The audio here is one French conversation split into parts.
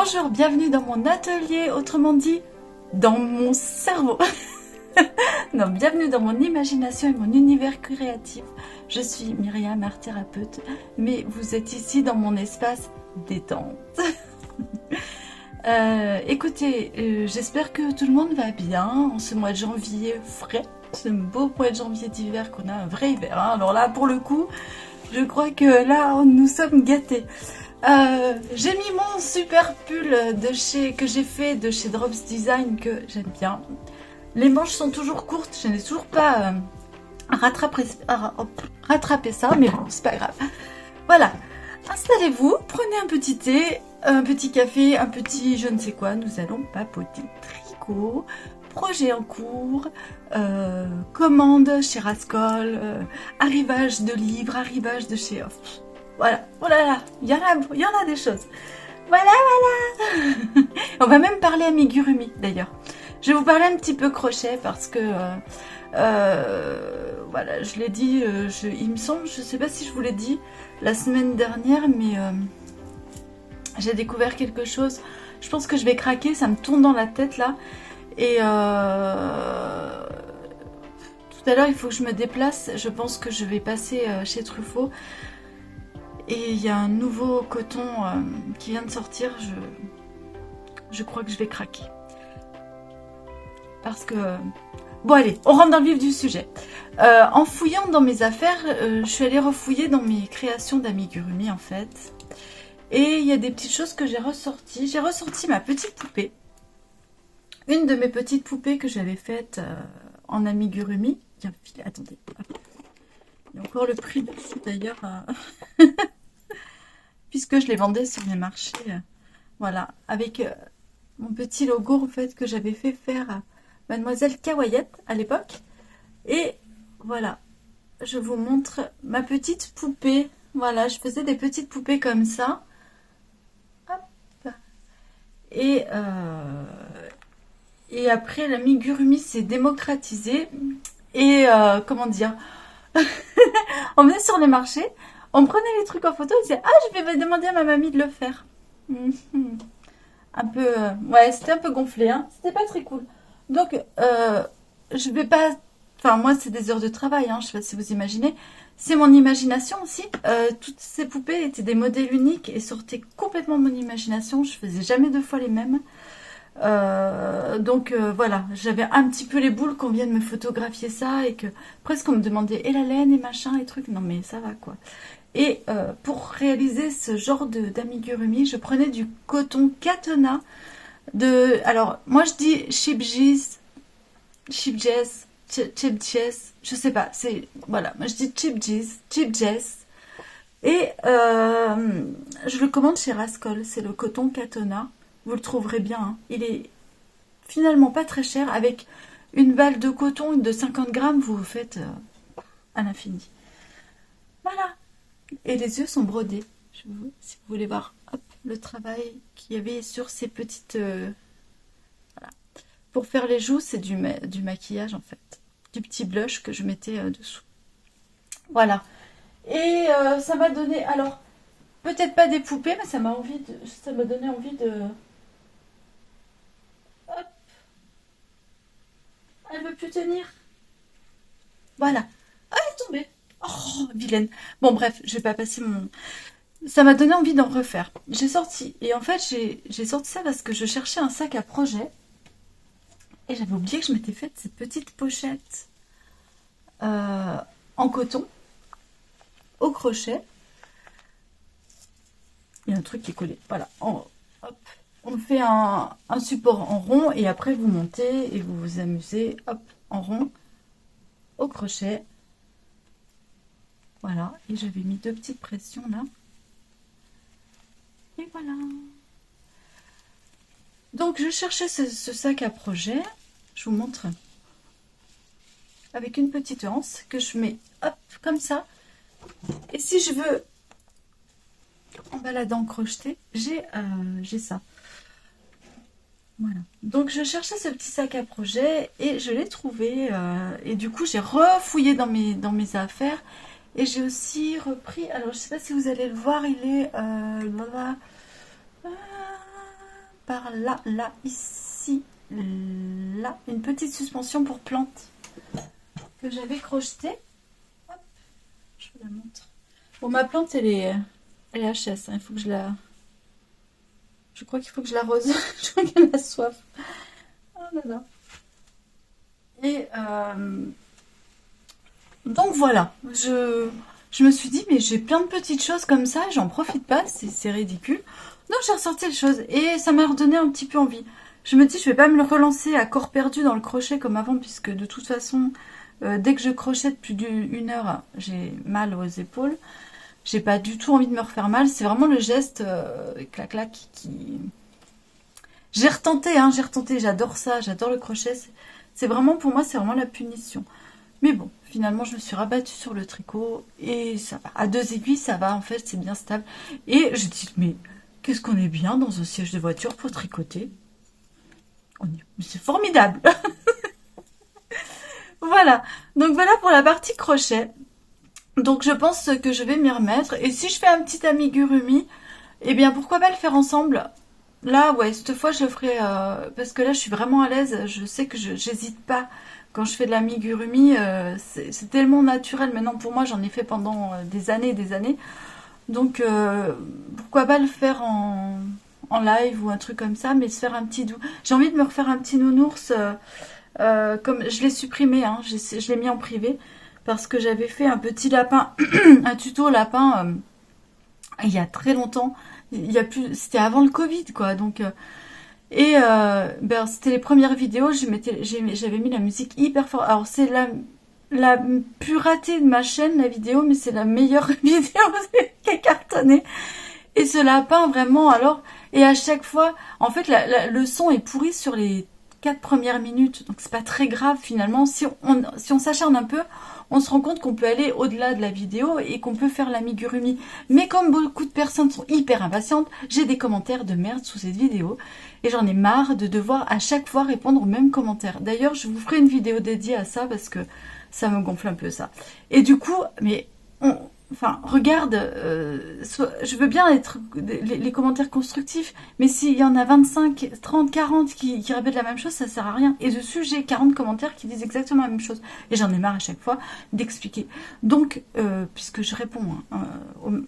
Bonjour, bienvenue dans mon atelier, autrement dit, dans mon cerveau. Non, bienvenue dans mon imagination et mon univers créatif. Je suis Myriam, art thérapeute, mais vous êtes ici dans mon espace détente. Écoutez, j'espère que tout le monde va bien en ce mois de janvier frais, ce beau mois de janvier d'hiver qu'on a un vrai hiver. Hein. Alors là, pour le coup, je crois que là, nous sommes gâtés. J'ai mis mon super pull que j'ai fait de chez Drops Design que j'aime bien. Les manches sont toujours courtes, je n'ai toujours pas rattrapé ça, mais bon, c'est pas grave. Voilà, installez-vous, prenez un petit thé, un petit café, un petit je ne sais quoi, nous allons papoter tricot, projet en cours, commande chez Rascol, arrivage de livres, arrivage de chez Off. Voilà, oh là là, il y en a des choses. Voilà. On va même parler amigurumi d'ailleurs. Je vais vous parler un petit peu crochet parce que, voilà, je l'ai dit, il me semble, je ne sais pas si je vous l'ai dit la semaine dernière, mais j'ai découvert quelque chose. Je pense que je vais craquer, ça me tourne dans la tête là. Et tout à l'heure, il faut que je me déplace. Je pense que je vais passer chez Truffaut. Et il y a un nouveau coton qui vient de sortir, je crois que je vais craquer. Parce que... Bon allez, on rentre dans le vif du sujet. En fouillant dans mes affaires, je suis allée refouiller dans mes créations d'amigurumi en fait. Et il y a des petites choses que j'ai ressorties. J'ai ressorti ma petite poupée. Une de mes petites poupées que j'avais faites en amigurumi. Tiens, attendez. Il y a encore le prix dessus d'ailleurs. Puisque je les vendais sur les marchés. Voilà, avec mon petit logo en fait que j'avais fait faire à Mademoiselle Kawaiette à l'époque. Et voilà, je vous montre ma petite poupée. Voilà, je faisais des petites poupées comme ça. Hop. Et après, l'amigurumi s'est démocratisé. Et comment dire, on venait sur les marchés. On prenait les trucs en photo et disait « Ah, je vais demander à ma mamie de le faire. » Un peu... ouais, c'était un peu gonflé. Hein. C'était pas très cool. Donc, je vais pas... Enfin, moi, c'est des heures de travail. Hein, je sais pas si vous imaginez. C'est mon imagination aussi. Toutes ces poupées étaient des modèles uniques et sortaient complètement de mon imagination. Je faisais jamais deux fois les mêmes. Donc voilà, j'avais un petit peu les boules qu'on vienne me photographier ça et que presque on me demandait et la laine et machin et trucs. Non mais ça va quoi. Et pour réaliser ce genre d'amigurumi, je prenais du coton Katona de... Alors, moi je dis Chipjess, je sais pas, c'est... Voilà, moi je dis Chipjess. Et je le commande chez Rascol, c'est le coton Katona. Vous le trouverez bien, hein. Il est finalement pas très cher. Avec une balle de coton de 50 grammes, vous vous faites à l'infini. Voilà. Et les yeux sont brodés. Si vous voulez voir hop, le travail qu'il y avait sur ces petites... voilà. Pour faire les joues, c'est du maquillage en fait. Du petit blush que je mettais dessous. Voilà. Et ça m'a donné... Alors, peut-être pas des poupées, mais ça m'a donné envie de... Hop. Elle veut plus tenir. Voilà. Ah, elle est tombée. Oh, vilaine. Bon, bref, je vais pas passer mon... Ça m'a donné envie d'en refaire. J'ai sorti. Et en fait, j'ai sorti ça parce que je cherchais un sac à projet. Et j'avais oublié que je m'étais faite cette petite pochette en coton, au crochet. Il y a un truc qui est collé. Voilà. Hop. On fait un support en rond et après vous montez et vous vous amusez. Hop, en rond, au crochet. Voilà, et j'avais mis deux petites pressions là. Et voilà. Donc je cherchais ce sac à projet. Je vous montre. Avec une petite anse que je mets hop comme ça. Et si je veux en baladant crocheter, j'ai ça. Voilà. Donc je cherchais ce petit sac à projet et je l'ai trouvé. Et du coup j'ai refouillé dans mes affaires. Et j'ai aussi repris, alors je sais pas si vous allez le voir, il est là, par là, là, ici, là, une petite suspension pour plantes que j'avais crochetée. Hop, je vous la montre. Bon, ma plante, elle est HS, hein, il faut que je la... Je crois qu'il faut que je l'arrose. Je crois qu'elle a soif. Oh là là. Et donc voilà, je me suis dit, mais j'ai plein de petites choses comme ça, j'en profite pas, c'est ridicule. Donc j'ai ressorti les choses et ça m'a redonné un petit peu envie. Je me dis, je vais pas me le relancer à corps perdu dans le crochet comme avant, puisque de toute façon, dès que je crochète plus d'une heure, j'ai mal aux épaules. J'ai pas du tout envie de me refaire mal, c'est vraiment le geste clac-clac qui... J'ai retenté, hein, j'adore ça, j'adore le crochet. C'est vraiment, pour moi, c'est vraiment la punition. Mais bon, finalement, je me suis rabattue sur le tricot et ça va. À 2 aiguilles, ça va, en fait, c'est bien stable. Et je dis, mais qu'est-ce qu'on est bien dans un siège de voiture pour tricoter. C'est formidable. Voilà, donc voilà pour la partie crochet. Donc je pense que je vais m'y remettre. Et si je fais un petit amigurumi, eh bien pourquoi pas le faire ensemble. Là, ouais, cette fois je le ferai parce que là je suis vraiment à l'aise. Je sais que j'hésite pas quand je fais de l'amigurumi. C'est tellement naturel maintenant pour moi. J'en ai fait pendant des années et des années. Donc pourquoi pas le faire en live ou un truc comme ça, mais se faire un petit doux. J'ai envie de me refaire un petit nounours. Comme je l'ai supprimé, hein, je l'ai mis en privé parce que j'avais fait un petit lapin, un tuto lapin il y a très longtemps. C'était avant le Covid, quoi. Donc ben, c'était les premières vidéos. J'avais mis la musique hyper fort. Alors c'est la plus ratée de ma chaîne, la vidéo, mais c'est la meilleure vidéo qui est cartonnée. Et ce lapin, vraiment, alors, et à chaque fois, en fait, le son est pourri sur les 4 premières minutes, donc c'est pas très grave finalement. Si on s'acharne un peu, on se rend compte qu'on peut aller au-delà de la vidéo et qu'on peut faire l'amigurumi. Mais comme beaucoup de personnes sont hyper impatientes, j'ai des commentaires de merde sous cette vidéo et j'en ai marre de devoir à chaque fois répondre aux mêmes commentaires. D'ailleurs, je vous ferai une vidéo dédiée à ça parce que ça me gonfle un peu ça. Et du coup, mais enfin, regarde, je veux bien être les commentaires constructifs, mais s'il y en a 25, 30, 40 qui répètent la même chose, ça sert à rien. Et dessus, j'ai 40 commentaires qui disent exactement la même chose. Et j'en ai marre à chaque fois d'expliquer. Donc, puisque je réponds hein,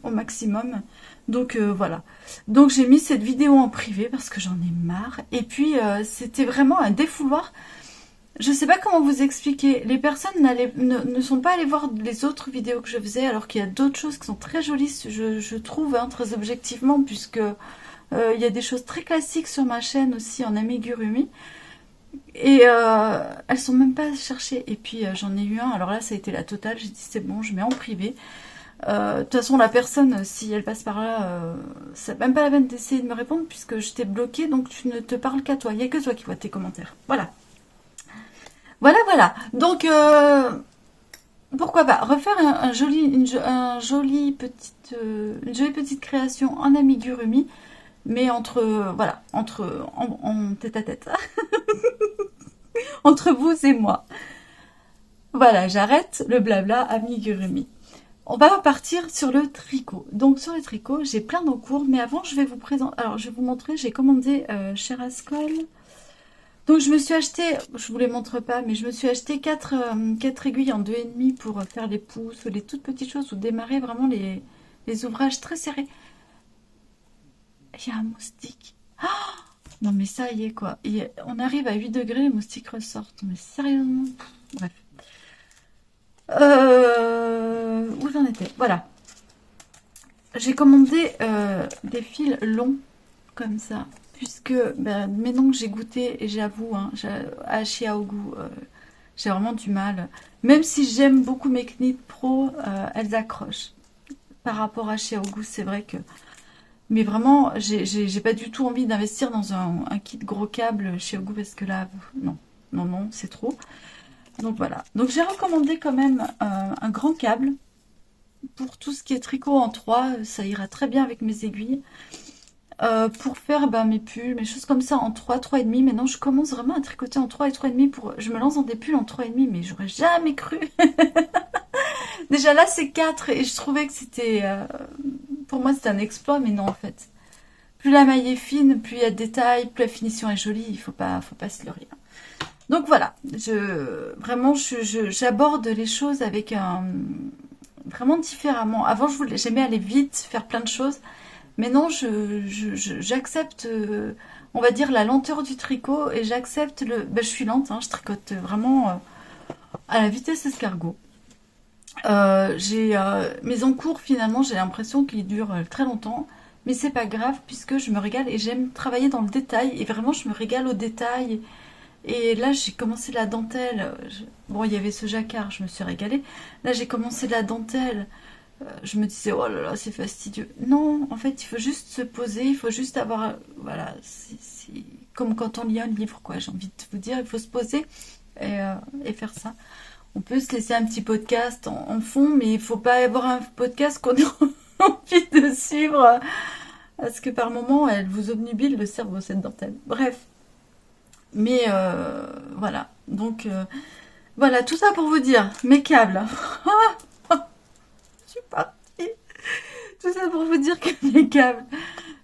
au maximum, donc voilà. Donc j'ai mis cette vidéo en privé parce que j'en ai marre. Et puis, c'était vraiment un défouloir. Je sais pas comment vous expliquer. Les personnes ne sont pas allées voir les autres vidéos que je faisais, alors qu'il y a d'autres choses qui sont très jolies, je trouve, hein, très objectivement, puisque il y a des choses très classiques sur ma chaîne aussi en amigurumi. Et elles sont même pas cherchées. Et puis j'en ai eu un, alors là ça a été la totale, j'ai dit c'est bon, je mets en privé. De toute façon la personne, si elle passe par là, c'est même pas la peine d'essayer de me répondre, puisque je t'ai bloqué, donc tu ne te parles qu'à toi. Il n'y a que toi qui vois tes commentaires. Voilà. Voilà. Donc, pourquoi pas refaire une jolie petite création en amigurumi, mais en tête à tête, entre vous et moi. Voilà, j'arrête le blabla amigurumi. On va repartir sur le tricot. Donc sur le tricot, j'ai plein d'encours, mais avant je vais vous présenter. Alors je vais vous montrer, j'ai commandé chez Rascol. Donc je me suis acheté, je vous les montre pas, mais je me suis acheté 4 aiguilles en 2,5 pour faire les pouces, les toutes petites choses ou démarrer vraiment les ouvrages très serrés. Il y a un moustique. Oh non mais ça y est quoi. On arrive à 8 degrés, les moustiques ressortent. Mais sérieusement. Bref. Où j'en étais? Voilà. J'ai commandé des fils longs comme ça. Puisque maintenant que j'ai goûté, et j'avoue, hein, à Xiaogu, j'ai vraiment du mal. Même si j'aime beaucoup mes Knit Pro, elles accrochent. Par rapport à Xiaogu, c'est vrai que... Mais vraiment, j'ai pas du tout envie d'investir dans un kit gros câble Xiaogu, parce que là, non, c'est trop. Donc voilà. Donc j'ai recommandé quand même un grand câble. Pour tout ce qui est tricot en 3, ça ira très bien avec mes aiguilles. Pour faire mes pulls, mes choses comme ça en 3, 3,5. Maintenant, je commence vraiment à tricoter en 3 et 3,5. Je me lance dans des pulls en 3,5, mais j'aurais jamais cru. Déjà là, c'est 4 et je trouvais que c'était... pour moi, c'était un exploit, mais non, en fait. plus la maille est fine, plus il y a de détails, plus la finition est jolie, il faut pas se leurrer. Donc voilà, vraiment, j'aborde les choses avec vraiment différemment. Avant, j'aimais aller vite, faire plein de choses. Mais non, j'accepte, on va dire, la lenteur du tricot et j'accepte je suis lente, hein, je tricote vraiment à la vitesse escargot. Mes encours, finalement, j'ai l'impression qu'ils durent très longtemps. Mais c'est pas grave puisque je me régale et j'aime travailler dans le détail. Et vraiment, je me régale au détail. Et là, j'ai commencé la dentelle. Bon, il y avait ce jacquard, je me suis régalée. Là, j'ai commencé la dentelle. Je me disais, oh là là, c'est fastidieux. Non, en fait, il faut juste se poser, il faut juste avoir... Voilà, c'est comme quand on lit un livre, quoi. J'ai envie de vous dire, il faut se poser et faire ça. On peut se laisser un petit podcast en fond, mais il faut pas avoir un podcast qu'on a envie de suivre. Parce que par moment, elle vous obnubile le cerveau, cette dentelle. Bref. Mais voilà. Donc, voilà, tout ça pour vous dire, mes câbles. Je suis partie. Tout ça pour vous dire que mes câbles.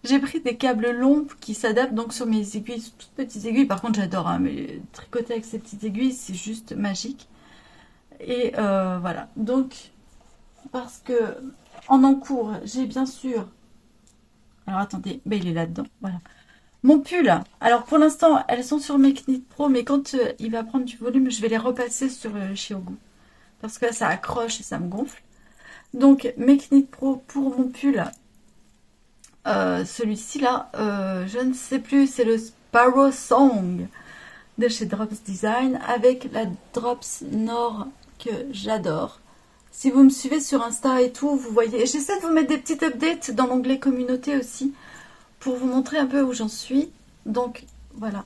J'ai pris des câbles longs qui s'adaptent donc sur mes aiguilles, toutes petites aiguilles. Par contre, j'adore, hein, mais tricoter avec ces petites aiguilles, c'est juste magique. Et voilà. Donc, parce que en encours, j'ai bien sûr... Alors, attendez, ben, il est là-dedans. Voilà. Mon pull. Alors, pour l'instant, elles sont sur mes Knit Pro, mais quand il va prendre du volume, je vais les repasser sur Shiogu. Parce que là, ça accroche et ça me gonfle. Donc, mes Knit Pro pour mon pull, celui-ci là, je ne sais plus, c'est le Sparrow Song de chez Drops Design avec la Drops Nord que j'adore. Si vous me suivez sur Insta et tout, vous voyez, j'essaie de vous mettre des petites updates dans l'onglet communauté aussi pour vous montrer un peu où j'en suis. Donc voilà,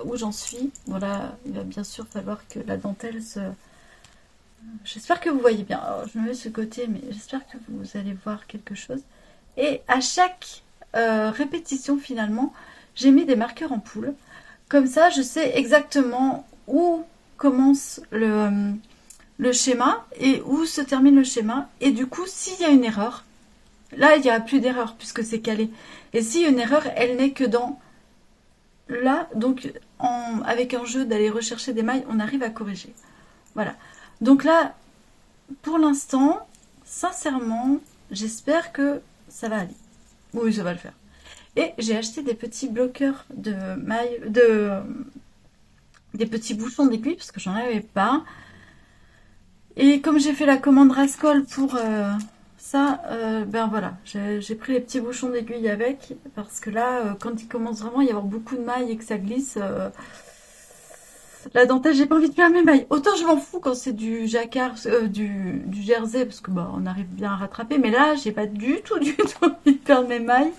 où j'en suis. Voilà, il va bien sûr falloir que la dentelle se... J'espère que vous voyez bien. Alors, je me mets de ce côté, mais j'espère que vous allez voir quelque chose. Et à chaque répétition, finalement, j'ai mis des marqueurs en poule. Comme ça, je sais exactement où commence le schéma et où se termine le schéma. Et du coup, s'il y a une erreur, là, il n'y a plus d'erreur puisque c'est calé. Et s'il y a une erreur, elle n'est que dans là. Donc, avec un jeu d'aller rechercher des mailles, on arrive à corriger. Voilà. Donc là, pour l'instant, sincèrement, j'espère que ça va aller. Oui, ça va le faire. Et j'ai acheté des petits bloqueurs de mailles, des petits bouchons d'aiguille parce que j'en avais pas. Et comme j'ai fait la commande Rascol pour ça, ben voilà, j'ai pris les petits bouchons d'aiguille avec parce que là, quand il commence vraiment à y avoir beaucoup de mailles et que ça glisse, la dentelle, j'ai pas envie de perdre mes mailles. Autant je m'en fous quand c'est du jacquard, du jersey parce que bah on arrive bien à rattraper, mais là, j'ai pas du tout envie de perdre mes mailles.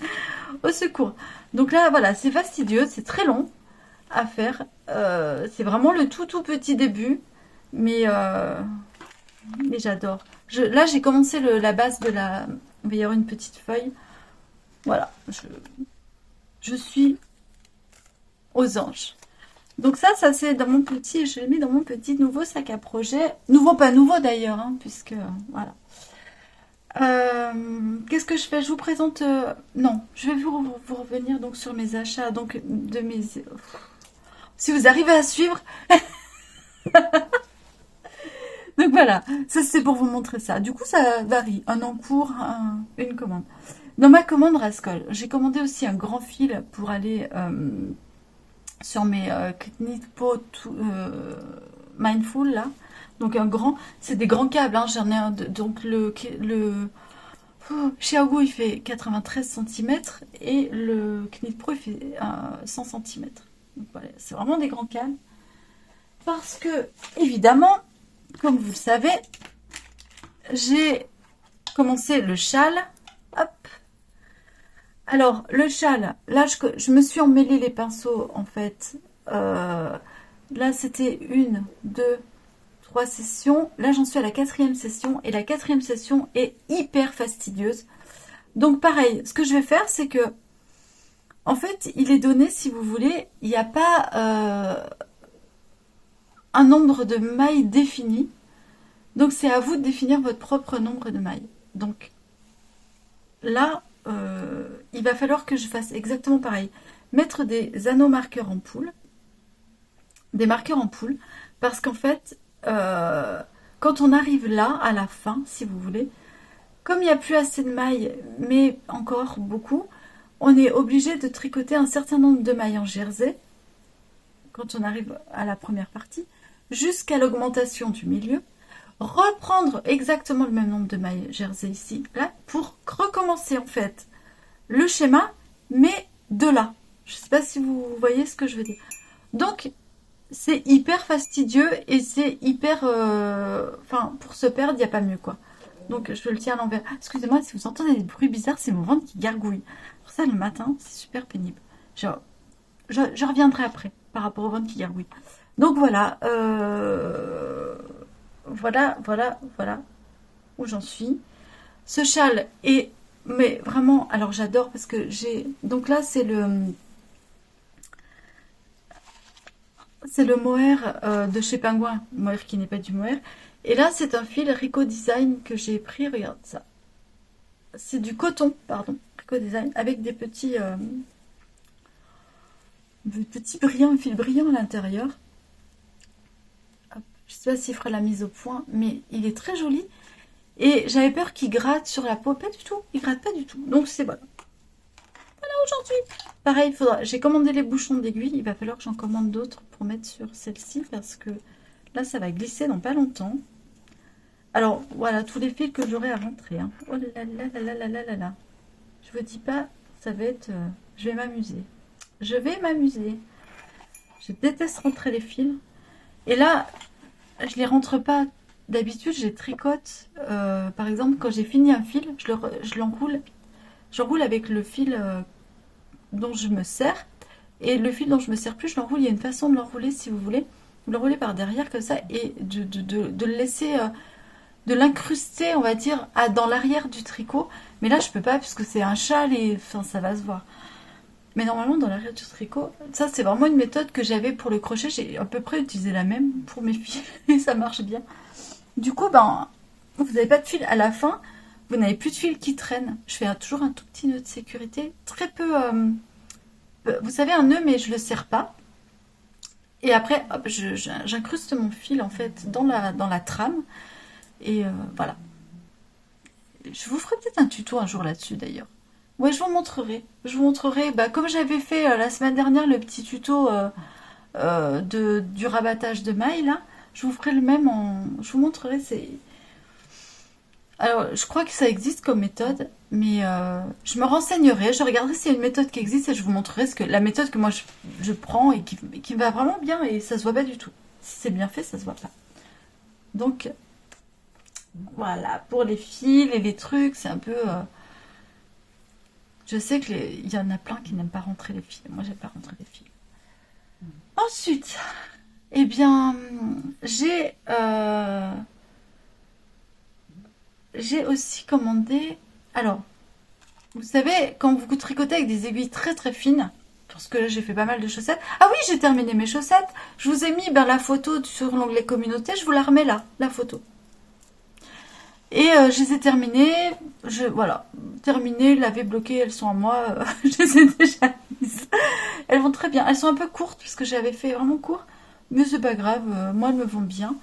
Au secours. Donc là, voilà, c'est fastidieux, c'est très long à faire. C'est vraiment le tout petit début, mais j'adore. Là, j'ai commencé la base de la... Il va y avoir une petite feuille. Voilà, je suis aux anges. Donc ça c'est dans mon petit... Je l'ai mis dans mon petit nouveau sac à projet. Nouveau, pas nouveau d'ailleurs, hein, puisque... voilà. Qu'est-ce que je fais? Je vous présente... non, je vais vous revenir donc sur mes achats. Donc, de mes... Si vous arrivez à suivre... Donc voilà, ça c'est pour vous montrer ça. Du coup, ça varie. Un encours, une commande. Dans ma commande Rascol, j'ai commandé aussi un grand fil pour aller sur mes Knit Pro Mindful là. Donc un grand, c'est des grands câbles. Hein. J'en ai un. Donc le Xiaogu il fait 93 cm et le Knit Pro il fait 100 cm. Donc voilà, c'est vraiment des grands câbles. Parce que, évidemment, comme vous le savez, j'ai commencé le châle. Hop. Alors, le châle, là, je me suis emmêlé les pinceaux, en fait. Là, c'était 1, 2, 3 sessions. Là, j'en suis à la 4e session. Et la 4e session est hyper fastidieuse. Donc, pareil, ce que je vais faire, c'est que, en fait, il est donné, si vous voulez, il n'y a pas un nombre de mailles défini. Donc, c'est à vous de définir votre propre nombre de mailles. Donc, là, il va falloir que je fasse exactement pareil. Mettre des anneaux marqueurs en poule, des marqueurs en poule, parce qu'en fait, quand on arrive là, à la fin, si vous voulez, comme il n'y a plus assez de mailles, mais encore beaucoup, on est obligé de tricoter un certain nombre de mailles en jersey, quand on arrive à la première partie, jusqu'à l'augmentation du milieu, reprendre exactement le même nombre de mailles jersey ici, là, pour recommencer en fait le schéma, mais de là. Je ne sais pas si vous voyez ce que je veux dire. Donc, c'est hyper fastidieux et c'est hyper... Enfin, pour se perdre, il n'y a pas mieux, quoi. Donc, je le tiens à l'envers. Excusez-moi, si vous entendez des bruits bizarres, c'est mon ventre qui gargouille. Pour ça, le matin, c'est super pénible. Je reviendrai après, par rapport au ventre qui gargouille. Donc, voilà. Voilà où j'en suis. Ce châle est... Mais vraiment, alors j'adore parce que j'ai... Donc là, c'est le mohair de chez Penguin. Mohair qui n'est pas du mohair. Et là, c'est un fil Rico Design que j'ai pris. Regarde ça. C'est du coton, pardon. Rico Design. Avec des petits brillants, fils brillants à l'intérieur. Je sais pas s'il fera la mise au point, mais il est très joli. Et j'avais peur qu'il gratte sur la peau. Pas du tout. Il gratte pas du tout. Donc c'est voilà. Voilà aujourd'hui. Pareil, j'ai commandé les bouchons d'aiguille. Il va falloir que j'en commande d'autres pour mettre sur celle-ci. Parce que là, ça va glisser dans pas longtemps. Alors, voilà, tous les fils que j'aurai à rentrer. Hein. Oh là là là là là là là là. Je vous dis pas, ça va être... je vais m'amuser. Je vais m'amuser. Je déteste rentrer les fils. Et là, je les rentre pas. D'habitude, je les tricote. Par exemple, quand j'ai fini un fil, je l'enroule. J'enroule avec le fil dont je me sers. Et le fil dont je me sers plus, je l'enroule. Il y a une façon de l'enrouler, si vous voulez. Vous l'enroulez par derrière, comme ça. Et de le laisser... de l'incruster, on va dire, dans l'arrière du tricot. Mais là, je peux pas, puisque c'est un châle et enfin, ça va se voir. Mais normalement, dans l'arrière du tricot, ça, c'est vraiment une méthode que j'avais pour le crochet. J'ai à peu près utilisé la même pour mes fils et ça marche bien. Du coup, ben, vous n'avez pas de fil à la fin. Vous n'avez plus de fil qui traîne. Je fais toujours un tout petit nœud de sécurité. Très peu... vous savez, un nœud, mais je le serre pas. Et après, hop, j'incruste mon fil, en fait, dans la trame. Et voilà. Je vous ferai peut-être un tuto un jour là-dessus d'ailleurs. Ouais, je vous montrerai. Je vous montrerai, bah, comme j'avais fait la semaine dernière, le petit tuto du rabattage de mailles, là. Je vous ferai le même en... Je vous montrerai, c'est... Alors, je crois que ça existe comme méthode, mais je me renseignerai, je regarderai s'il y a une méthode qui existe et je vous montrerai la méthode que moi je prends et qui me va vraiment bien et ça se voit pas du tout. Si c'est bien fait, ça se voit pas. Donc... Voilà, pour les fils et les trucs, c'est un peu... Je sais qu'il y en a plein qui n'aiment pas rentrer les fils. Moi, j'aime pas rentrer les fils. Ensuite, eh bien, j'ai aussi commandé... Alors, vous savez, quand vous tricotez avec des aiguilles très très fines, parce que là, j'ai fait pas mal de chaussettes. Ah oui, j'ai terminé mes chaussettes. Je vous ai mis la photo sur l'onglet communauté. Je vous la remets là, la photo. Et je les ai terminées, voilà, terminées, lavées, bloquées, elles sont à moi, je les ai déjà mises. Elles vont très bien, elles sont un peu courtes parce que j'avais fait vraiment court, mais c'est pas grave, moi elles me vont bien.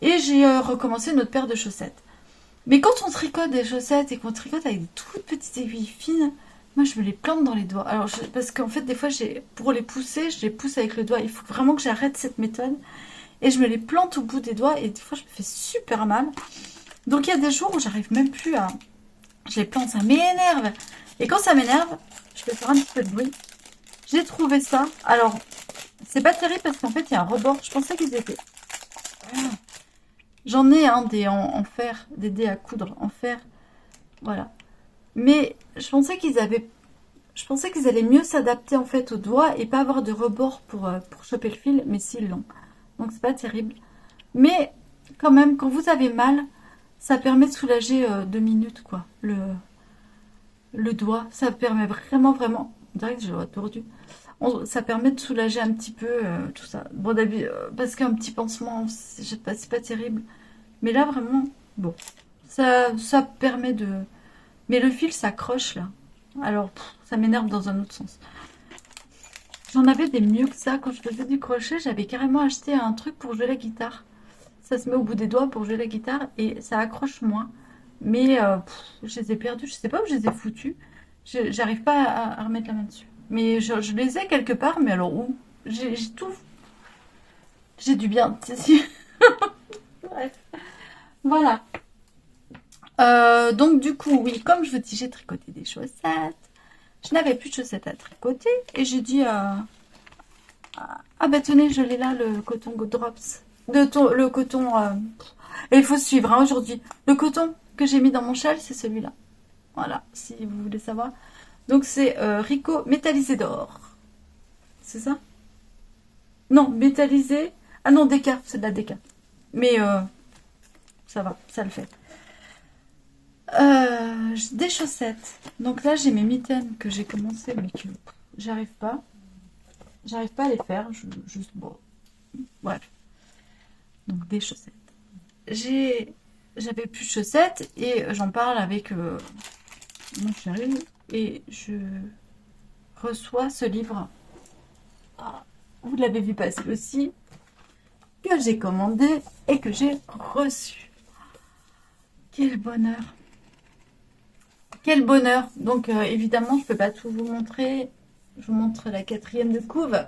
Et j'ai recommencé une autre paire de chaussettes. Mais quand on tricote des chaussettes et qu'on tricote avec des toutes petites aiguilles fines, moi je me les plante dans les doigts. Alors parce qu'en fait des fois pour les pousser, je les pousse avec le doigt, il faut vraiment que j'arrête cette méthode. Et je me les plante au bout des doigts et des fois je me fais super mal. Donc il y a des jours où j'arrive même plus à... Je les plante, ça m'énerve. Et quand ça m'énerve, je vais faire un petit peu de bruit. J'ai trouvé ça. Alors, c'est pas terrible parce qu'en fait, il y a un rebord. Je pensais qu'ils étaient... J'en ai en fer, des dés à coudre en fer. Voilà. Mais je pensais qu'ils avaient... Je pensais qu'ils allaient mieux s'adapter en fait aux doigts et pas avoir de rebord pour choper le fil. Mais si, ils l'ont. Donc c'est pas terrible. Mais quand même, quand vous avez mal... Ça permet de soulager 2 minutes, quoi, le doigt. Ça permet vraiment, on dirait que j'ai le doigt tordu. Ça permet de soulager un petit peu tout ça. Bon, parce qu'un petit pansement, c'est pas terrible. Mais là, vraiment, bon, ça permet de... Mais le fil s'accroche, là. Alors, ça m'énerve dans un autre sens. J'en avais des mieux que ça. Quand je faisais du crochet, j'avais carrément acheté un truc pour jouer la guitare. Ça se met au bout des doigts pour jouer la guitare et ça accroche moins. Mais je les ai perdus. Je sais pas où je les ai foutus. J'arrive pas à remettre la main dessus. Mais je les ai quelque part. Mais alors où? J'ai tout. J'ai du bien. Bref. Voilà. Donc du coup, oui, comme je vous dis, j'ai tricoté des chaussettes. Je n'avais plus de chaussettes à tricoter. Et j'ai dit ah bah tenez, je l'ai là, le coton drops. Le coton... et il faut suivre hein, aujourd'hui. Le coton que j'ai mis dans mon châle, c'est celui-là. Voilà, si vous voulez savoir. Donc c'est Rico métallisé d'or. C'est ça? Non, métallisé... Ah non, déca, c'est de la déca. Mais ça va, ça le fait. Des chaussettes. Donc là, j'ai mes mitaines que j'ai commencé, mais que j'arrive pas. J'arrive pas à les faire. Juste, bon, bref. Donc des chaussettes. J'avais plus de chaussettes et j'en parle avec mon chéri et je reçois ce livre. Ah, vous l'avez vu passer aussi, que j'ai commandé et que j'ai reçu. Quel bonheur! Quel bonheur! Donc évidemment, je peux pas tout vous montrer. Je vous montre la 4e de couve.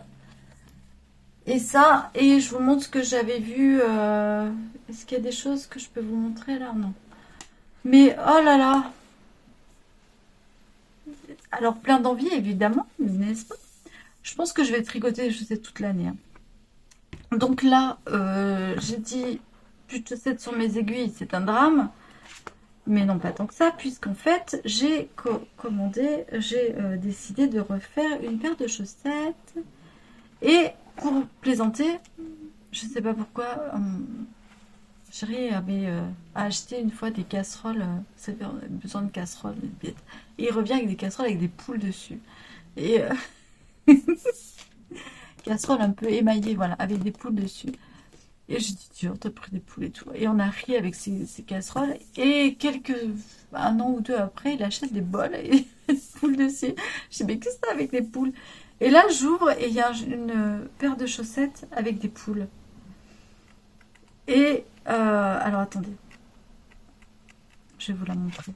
Et ça, et je vous montre ce que j'avais vu. Est-ce qu'il y a des choses que je peux vous montrer là? Non. Mais oh là là! Alors plein d'envie évidemment, n'est-ce pas? Je pense que je vais tricoter des chaussettes toute l'année. Hein. Donc là, j'ai dit plus de chaussettes sur mes aiguilles, c'est un drame. Mais non, pas tant que ça, puisqu'en fait, j'ai commandé, j'ai décidé de refaire une paire de chaussettes. Et pour plaisanter, je sais pas pourquoi, chéri avait acheté une fois des casseroles, on avait besoin de casseroles, et il revient avec des casseroles avec des poules dessus. Et casseroles un peu émaillées, voilà, avec des poules dessus. Et j'ai dit, tiens, t'as pris des poules et tout. Et on a ri avec ces casseroles. Et un an ou deux après, il achète des bols et des poules dessus. Je dis, mais qu'est-ce que c'est avec des poules? Et là, j'ouvre et il y a une paire de chaussettes avec des poules. Et, alors attendez. Je vais vous la montrer.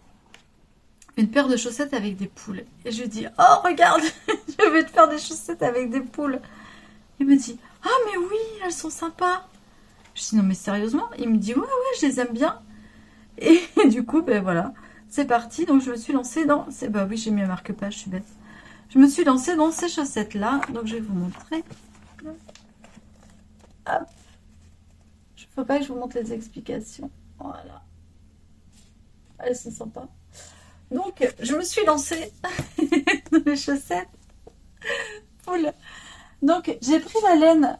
Une paire de chaussettes avec des poules. Et je lui dis, oh, regarde, je vais te faire des chaussettes avec des poules. Il me dit, ah, mais oui, elles sont sympas. Je dis, non, mais sérieusement? Il me dit, ouais, ouais, je les aime bien. Et du coup, ben voilà, c'est parti. Donc, je me suis lancée dans... Bah oui, j'ai mis un marque-page, je suis bête. Je me suis lancée dans ces chaussettes-là. Donc, je vais vous montrer. Hop. Il ne faut pas que je vous montre les explications. Voilà. Elles sont sympas. Donc, je me suis lancée dans les chaussettes poules. Donc, j'ai pris la laine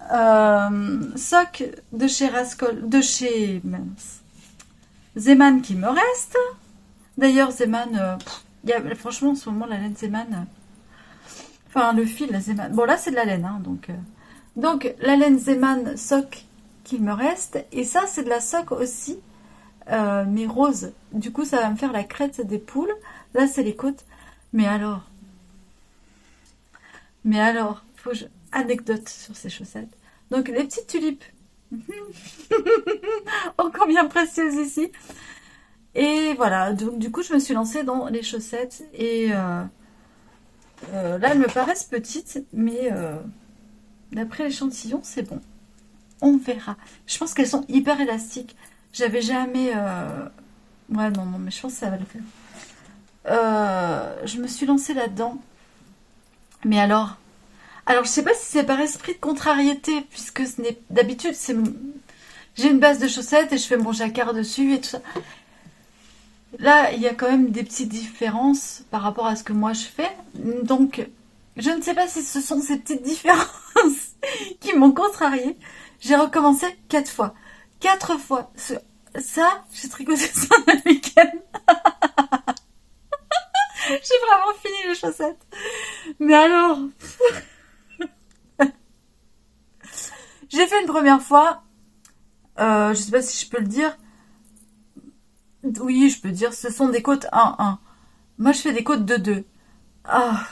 sock de chez Zeman qui me reste. D'ailleurs, Zeman, franchement, en ce moment, la laine Zeman, enfin, le fil, la Zeman. Bon, là, c'est de la laine, hein, donc, la laine Zeman sock qui me reste. Et ça, c'est de la sock aussi, mais rose. Du coup, ça va me faire la crête des poules. Là, c'est les côtes. Mais alors, anecdote sur ces chaussettes. Donc, les petites tulipes. Oh, combien précieuses ici. Et voilà, donc du coup, je me suis lancée dans les chaussettes. Et là, elles me paraissent petites, mais d'après l'échantillon, c'est bon. On verra. Je pense qu'elles sont hyper élastiques. J'avais jamais... Ouais, non, mais je pense que ça va le faire. Je me suis lancée là-dedans. Mais alors, je sais pas si c'est par esprit de contrariété, puisque ce n'est d'habitude, j'ai une base de chaussettes et je fais mon jacquard dessus et tout ça. Là, il y a quand même des petites différences par rapport à ce que moi je fais. Donc, je ne sais pas si ce sont ces petites différences qui m'ont contrariée. J'ai recommencé 4 fois. 4 fois. Ça, j'ai tricoté ça en un week-end. J'ai vraiment fini les chaussettes. Mais alors... J'ai fait une première fois. Je sais pas si je peux le dire. Oui, je peux dire. Ce sont des côtes 1-1. Moi, je fais des côtes 2-2. Ah,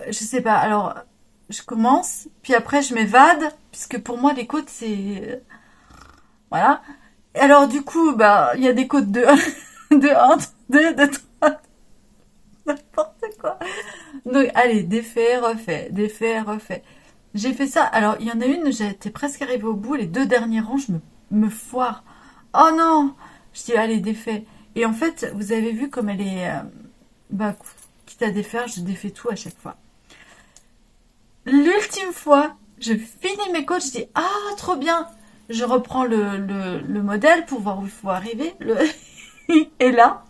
je sais pas. Alors, je commence, puis après je m'évade, puisque pour moi les côtes c'est voilà. Et alors du coup, bah il y a des côtes de de 1, de 3, n'importe quoi. Donc allez, défait, refait, défait, refait. J'ai fait ça. Alors il y en a une, j'étais presque arrivée au bout. Les deux derniers rangs, me foire. Oh non! Je dis allez, défait. Et en fait, vous avez vu comme elle est, bah quitte à défaire, je défais tout à chaque fois. L'ultime fois, je finis mes côtes, je dis ah trop bien. Je reprends le modèle pour voir où il faut arriver. Et là,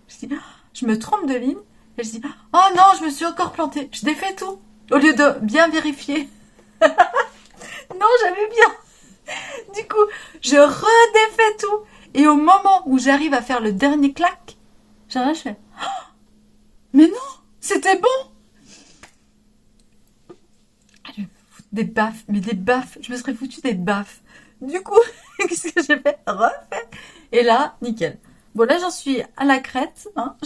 je dis, je me trompe de ligne. Et je dis, oh non, je me suis encore plantée. Je défais tout. Au lieu de bien vérifier. Non, j'avais bien. Du coup, je redéfais tout. Et au moment où j'arrive à faire le dernier clac, j'arrive, je fais, mais non, c'était bon. Ah, je me fous des baffes, mais des baffes. Je me serais foutu des baffes. Du coup, qu'est-ce que j'ai fait? Refait. Et là, nickel. Bon, là, j'en suis à la crête. Hein.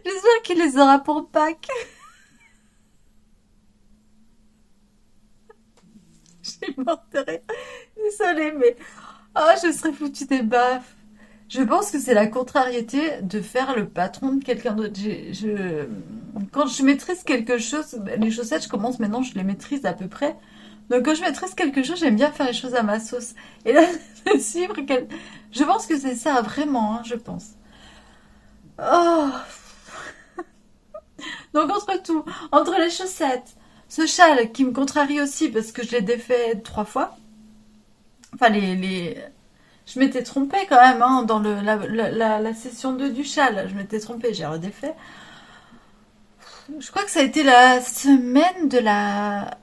J'espère qu'il les aura pour Pâques. Je suis morte de rire. Désolée, mais ah, je serais foutu des baffes. Je pense que c'est la contrariété de faire le patron de quelqu'un d'autre. Quand je maîtrise quelque chose, les chaussettes, je commence maintenant, je les maîtrise à peu près. Donc quand je maîtrise quelque chose, j'aime bien faire les choses à ma sauce. Et là, de suivre je pense que c'est ça, vraiment, hein, je pense. Oh. Donc entre tout, entre les chaussettes, ce châle qui me contrarie aussi parce que je l'ai défait 3 fois. Enfin, je m'étais trompée quand même hein, dans la session 2 du châle. Je m'étais trompée, j'ai redéfait. Je crois que ça a été la semaine de la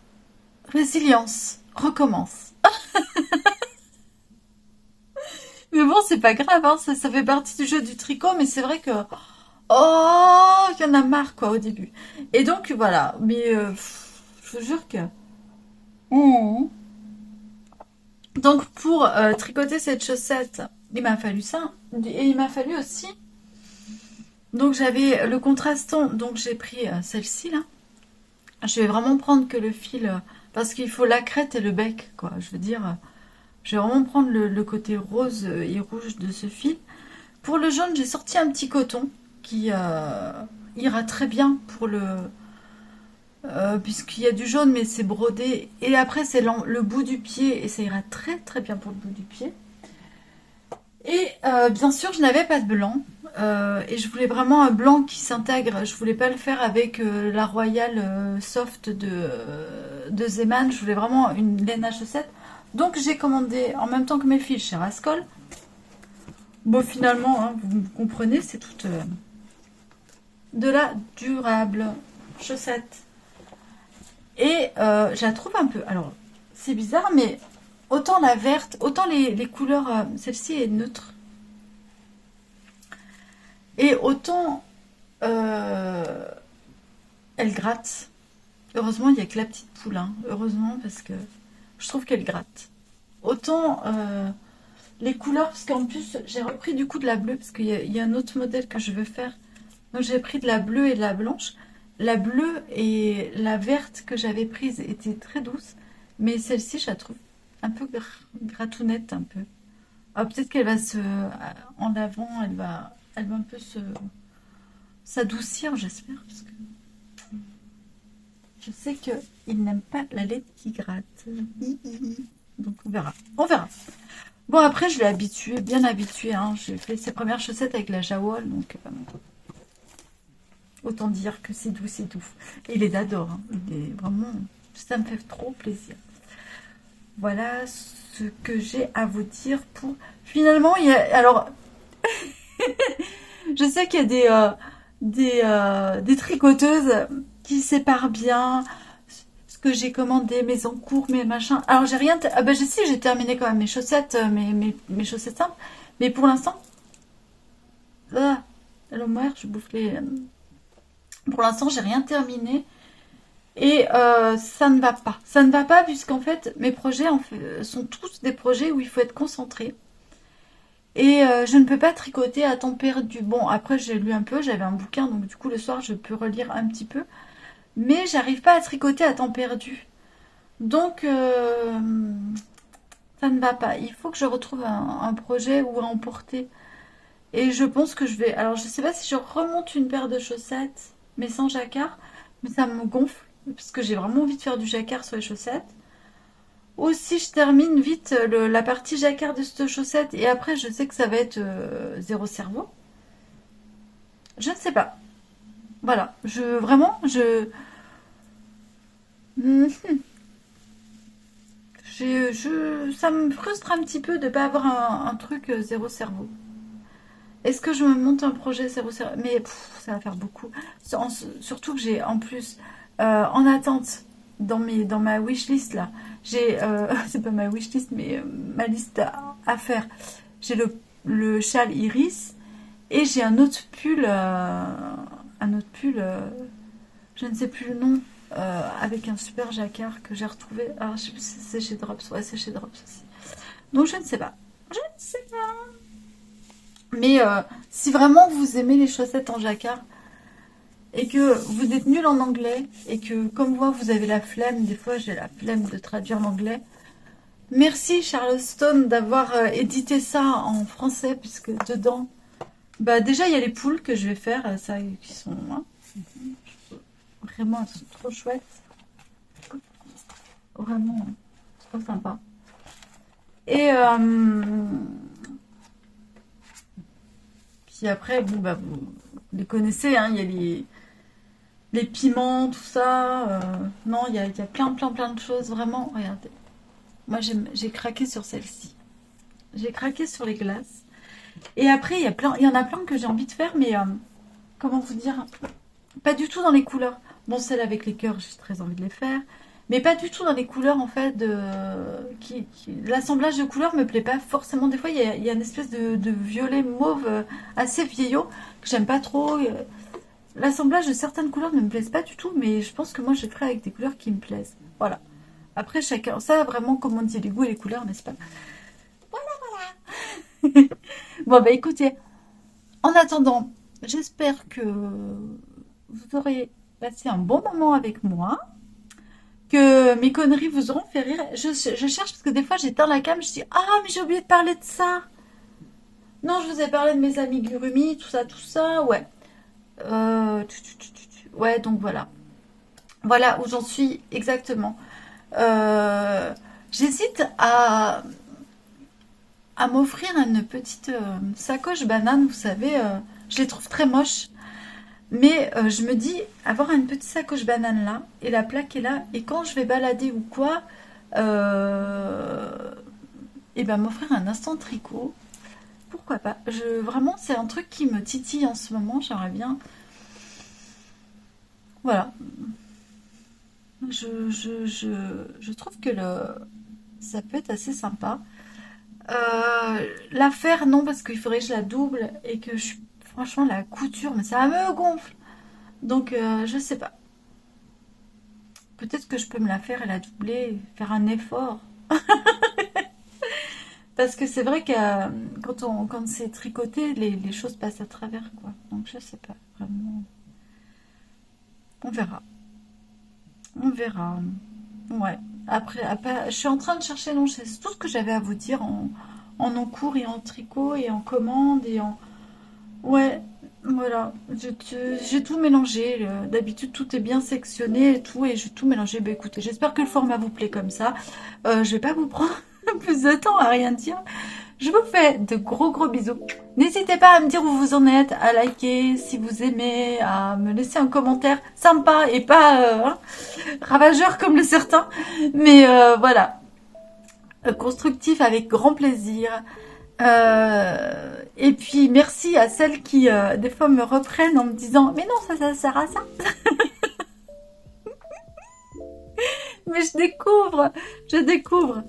résilience. Recommence. Mais bon, c'est pas grave, hein, ça fait partie du jeu du tricot, mais c'est vrai que... Oh, il y en a marre, quoi, au début. Et donc, voilà. Mais je vous jure que... Mmh. Donc, pour tricoter cette chaussette, il m'a fallu ça. Et il m'a fallu aussi... Donc, j'avais le contraston. Donc, j'ai pris celle-ci, là. Je vais vraiment prendre que le fil... parce qu'il faut la crête et le bec, quoi. Je veux dire... je vais vraiment prendre le côté rose et rouge de ce fil. Pour le jaune, j'ai sorti un petit coton qui ira très bien pour puisqu'il y a du jaune, mais c'est brodé. Et après, c'est le bout du pied et ça ira très très bien pour le bout du pied. Et bien sûr, je n'avais pas de blanc. Et je voulais vraiment un blanc qui s'intègre. Je voulais pas le faire avec la Royale Soft de Zeman. Je voulais vraiment une laine à chaussettes. Donc j'ai commandé en même temps que mes fils chez Rascol. Bon finalement, hein, vous comprenez, c'est toute de la durable chaussette. Et je la trouve un peu... Alors, c'est bizarre, mais autant la verte, autant les couleurs... celle-ci est neutre. Et autant elle gratte. Heureusement, il n'y a que la petite poule. Hein. Heureusement, parce que je trouve qu'elle gratte. Autant les couleurs, parce qu'en plus, j'ai repris du coup de la bleue, parce qu'il y a un autre modèle que je veux faire. Donc j'ai pris de la bleue et de la blanche. La bleue et la verte que j'avais prise étaient très douces. Mais celle-ci, je la trouve un peu gratounette, un peu. Ah, peut-être qu'elle va en avant, elle va un peu s'adoucir, j'espère. Parce que je sais qu'il n'aime pas la laine qui gratte. Donc on verra. On verra. Bon, après, je l'ai habitué, bien habitué. Hein. J'ai fait ses premières chaussettes avec la Jawol, donc autant dire que c'est doux, c'est doux. Et il est d'adore. Hein. Il est vraiment... Ça me fait trop plaisir. Voilà ce que j'ai à vous dire pour... Finalement, il y a... Alors, je sais qu'il y a des tricoteuses qui séparent bien ce que j'ai commandé, mes encours, mes machins. Alors, j'ai rien... Ah ben, si, j'ai terminé quand même mes chaussettes, mes chaussettes simples. Mais pour l'instant... le moire, je bouffe les... Pour l'instant, j'ai rien terminé. Et ça ne va pas. Ça ne va pas puisqu'en fait, mes projets sont tous des projets où il faut être concentré. Et je ne peux pas tricoter à temps perdu. Bon, après j'ai lu un peu, j'avais un bouquin, donc du coup le soir je peux relire un petit peu. Mais j'arrive pas à tricoter à temps perdu. Donc ça ne va pas. Il faut que je retrouve un projet ou à emporter. Et je pense que je vais... Alors je sais pas si je remonte une paire de chaussettes, mais sans jacquard. Mais ça me gonfle, parce que j'ai vraiment envie de faire du jacquard sur les chaussettes. Aussi, je termine vite la partie jacquard de cette chaussette. Et après, je sais que ça va être zéro cerveau. Je ne sais pas. Voilà. Mhm. Ça me frustre un petit peu de ne pas avoir un truc zéro cerveau. Est-ce que je me monte un projet zéro cerveau? Mais ça va faire beaucoup. Surtout que j'ai en plus, en attente, dans ma wishlist là, j'ai, c'est pas ma wishlist, mais ma liste à faire. J'ai le châle iris et j'ai un autre pull, je ne sais plus le nom, avec un super jacquard que j'ai retrouvé. Alors, je sais plus si c'est chez Drops. Ouais, c'est chez Drops aussi. Donc, je ne sais pas. Je ne sais pas. Mais si vraiment vous aimez les chaussettes en jacquard et que vous êtes nul en anglais et que, comme moi, vous avez la flemme, des fois j'ai la flemme de traduire l'anglais. Merci Charleston d'avoir édité ça en français, puisque dedans, bah déjà il y a les poules que je vais faire, ça qui sont vraiment, elles sont trop chouettes, vraiment trop sympa. Et puis après, bon bah vous les connaissez, hein, il y a les piments, tout ça. Non, il y a plein de choses, vraiment. Regardez. Moi, j'ai craqué sur celle-ci. J'ai craqué sur les glaces. Et après, il y en a plein que j'ai envie de faire, mais comment vous dire? Pas du tout dans les couleurs. Bon, celle avec les cœurs, j'ai très envie de les faire. Mais pas du tout dans les couleurs, en fait. L'assemblage de couleurs me plaît pas forcément. Des fois, il y a une espèce de violet mauve assez vieillot que j'aime pas trop. L'assemblage de certaines couleurs ne me plaisent pas du tout, mais je pense que moi, je ferai avec des couleurs qui me plaisent. Voilà. Après, chacun... Ça, vraiment, comme on dit, les goûts et les couleurs, n'est-ce pas? Voilà. Bon, bah écoutez, en attendant, j'espère que vous aurez passé un bon moment avec moi, que mes conneries vous auront fait rire. Je cherche parce que des fois, j'éteins la cam, je dis « Ah, mais j'ai oublié de parler de ça !» Non, je vous ai parlé de mes amis Gurumi, tout ça, ouais. Ouais, donc voilà. Voilà où j'en suis exactement. J'hésite à m'offrir une petite sacoche banane, vous savez, je les trouve très moches. Mais je me dis, avoir une petite sacoche banane là, et la plaquer là, et quand je vais balader ou quoi, et ben m'offrir un instant tricot. Pourquoi pas? Vraiment, c'est un truc qui me titille en ce moment, j'aimerais bien. Voilà. Je trouve que ça peut être assez sympa. La faire, non, parce qu'il faudrait que je la double et que franchement, la couture, mais ça me gonfle. Donc, je sais pas. Peut-être que je peux me la faire et la doubler, faire un effort. Parce que c'est vrai que quand c'est tricoté, les choses passent à travers, quoi. Donc, je sais pas, vraiment. On verra. On verra. Ouais. Après, je suis en train de chercher, non, c'est tout ce que j'avais à vous dire en encours et en tricot et en commande et en... Ouais, voilà. J'ai tout mélangé. D'habitude, tout est bien sectionné et tout, et j'ai tout mélangé. Bah écoutez, j'espère que le format vous plaît comme ça. Je vais pas vous prendre plus de temps à rien dire. Je vous fais de gros bisous. N'hésitez pas à me dire où vous en êtes, à liker si vous aimez, à me laisser un commentaire sympa et pas ravageur comme le certain. Mais voilà, constructif avec grand plaisir. Et puis merci à celles qui des fois me reprennent en me disant mais non, ça sert à ça. Mais je découvre.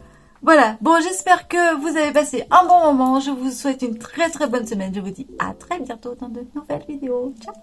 Voilà, bon, j'espère que vous avez passé un bon moment. Je vous souhaite une très bonne semaine. Je vous dis à très bientôt dans de nouvelles vidéos. Ciao!